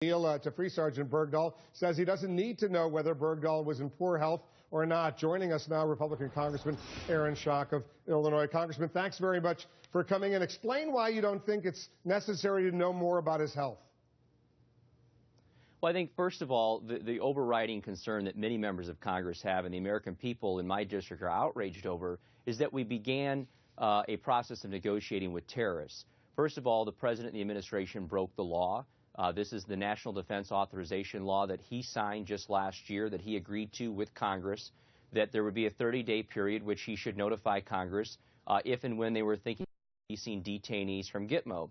To free Sergeant Bergdahl, says he doesn't need to know whether Bergdahl was in poor health or not. Joining us now, Republican Congressman Aaron Schock of Illinois. Congressman, thanks very much for coming in. Explain why you don't think it's necessary to know more about his health. Well, I think, first of all, the overriding concern that many members of Congress have and the American people in my district are outraged over is that we began a process of negotiating with terrorists. First of all, the president and the administration broke the law. This is the National Defense Authorization Law that he signed just last year, that he agreed to with Congress, that there would be a 30-day period which he should notify Congress if and when they were thinking of releasing detainees from GITMO.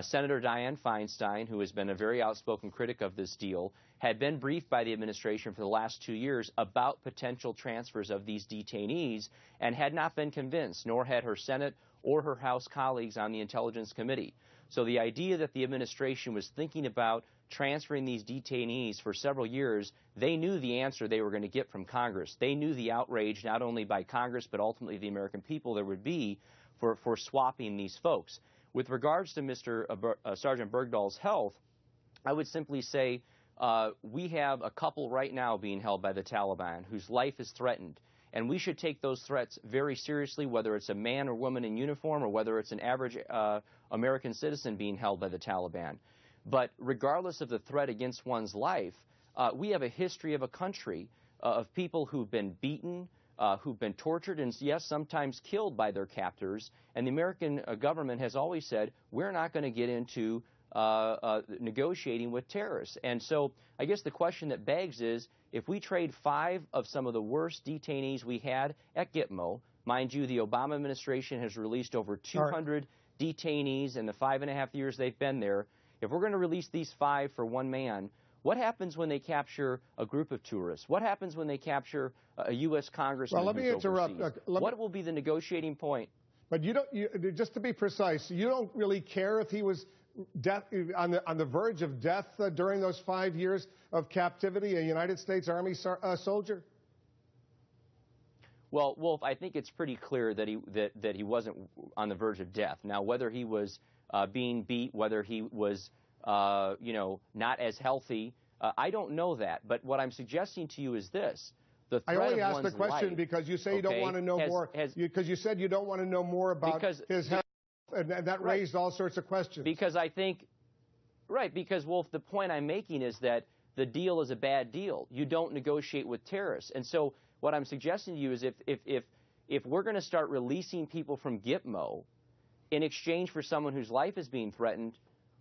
Senator Dianne Feinstein, who has been a very outspoken critic of this deal, had been briefed by the administration for the last 2 years about potential transfers of these detainees and had not been convinced, nor had her Senate or her House colleagues on the Intelligence Committee. So the idea that the administration was thinking about transferring these detainees for several years, they knew the answer they were going to get from Congress. They knew the outrage not only by Congress but ultimately the American people there would be for swapping these folks. With regards to Sergeant Bergdahl's health, I would simply say we have a couple right now being held by the Taliban whose life is threatened. And we should take those threats very seriously, whether it's a man or woman in uniform or whether it's an average American citizen being held by the Taliban. But regardless of the threat against one's life, we have a history of a country of people who've been beaten, who've been tortured, and yes, sometimes killed by their captors. And the American government has always said, we're not going to get into negotiating with terrorists. And so I guess the question that begs is, if we trade 5 of some of the worst detainees we had at GITMO, mind you, the Obama administration has released over 200 detainees in the 5.5 years they've been there. If we're going to release these 5 for one man, what happens when they capture a group of tourists? What happens when they capture a U.S. congressman who's overseas? What will be the negotiating point? But just to be precise, you don't really care if he was on the verge of death during those 5 years of captivity, a United States Army soldier? Well, Wolf, I think it's pretty clear that he wasn't on the verge of death. Now, whether he was being beat, whether he was not as healthy, I don't know that. But what I'm suggesting to you is this: the threat I only of asked the question life, because you say you don't want to know more. Because you said you don't want to know more about his health. And that raised all sorts of questions. Because I think, because, Wolf, the point I'm making is that the deal is a bad deal. You don't negotiate with terrorists. And so what I'm suggesting to you is if we're going to start releasing people from GITMO in exchange for someone whose life is being threatened,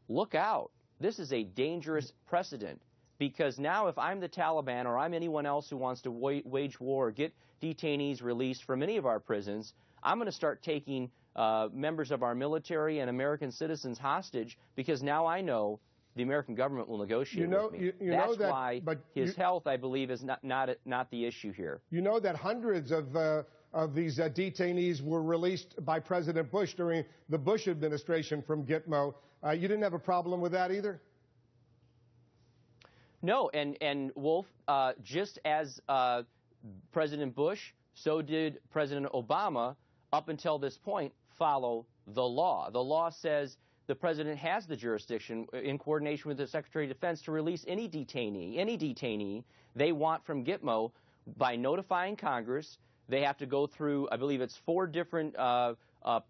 look out. This is a dangerous precedent. Because now if I'm the Taliban or I'm anyone else who wants to wage war or get detainees released from any of our prisons, I'm going to start taking members of our military and American citizens hostage, because now I know the American government will negotiate with me. That's why his health, I believe, is not the issue here. You know that hundreds of these detainees were released by President Bush during the Bush administration from GITMO. You didn't have a problem with that either? No, and Wolf, just as President Bush, so did President Obama up until this point follow the law. The law says the president has the jurisdiction in coordination with the Secretary of Defense to release any detainee they want from GITMO by notifying Congress. They have to go through, I believe it's 4 different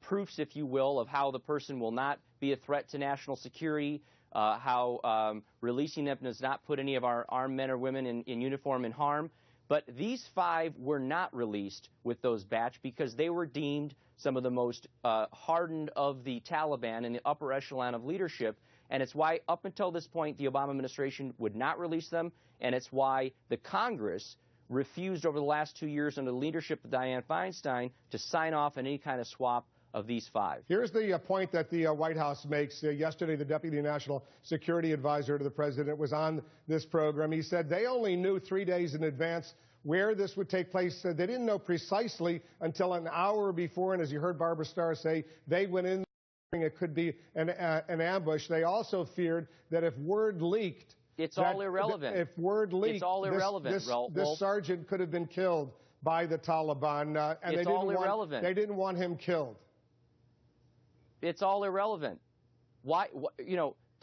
proofs, if you will, of how the person will not be a threat to national security, how releasing them does not put any of our armed men or women in uniform in harm. But these 5 were not released with those batch because they were deemed some of the most hardened of the Taliban in the upper echelon of leadership. And it's why up until this point the Obama administration would not release them. And it's why the Congress refused over the last 2 years under the leadership of Dianne Feinstein to sign off on any kind of swap of these 5. Here's the point that the White House makes. Yesterday, the Deputy National Security Advisor to the President was on this program. He said they only knew 3 days in advance where this would take place. They didn't know precisely until an hour before, and as you heard Barbara Starr say, they went in thinking it could be an ambush. They also feared that if word leaked, it's all irrelevant. If word leaked, it's all irrelevant, this sergeant could have been killed by the Taliban, and they didn't want him killed. It's all irrelevant. Why,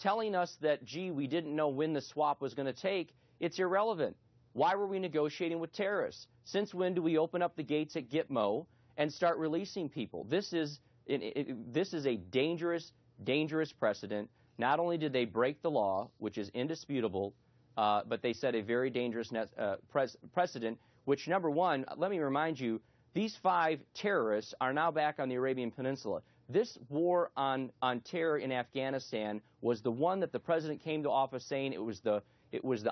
telling us that, gee, we didn't know when the swap was going to take, it's irrelevant. Why were we negotiating with terrorists? Since when do we open up the gates at GITMO and start releasing people? This is a dangerous, dangerous precedent. Not only did they break the law, which is indisputable, but they set a very dangerous precedent, which, number one, let me remind you, these 5 terrorists are now back on the Arabian Peninsula. This war on terror in Afghanistan was the one that the president came to office saying it was the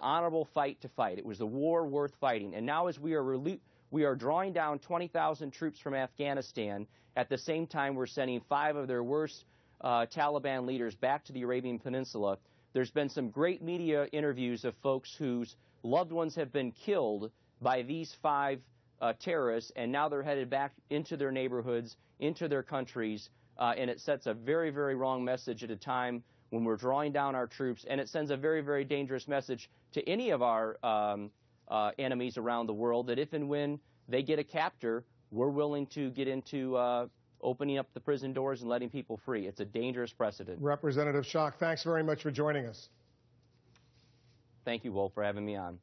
honorable fight to fight. It was the war worth fighting. And now as we are drawing down 20,000 troops from Afghanistan, at the same time we're sending 5 of their worst Taliban leaders back to the Arabian Peninsula. There's been some great media interviews of folks whose loved ones have been killed by these 5 terrorists, and now they're headed back into their neighborhoods, into their countries, and it sets a very, very wrong message at a time when we're drawing down our troops, and it sends a very, very dangerous message to any of our enemies around the world that if and when they get a captor, we're willing to get into opening up the prison doors and letting people free. It's a dangerous precedent. Representative Schock, thanks very much for joining us. Thank you, Wolf, for having me on.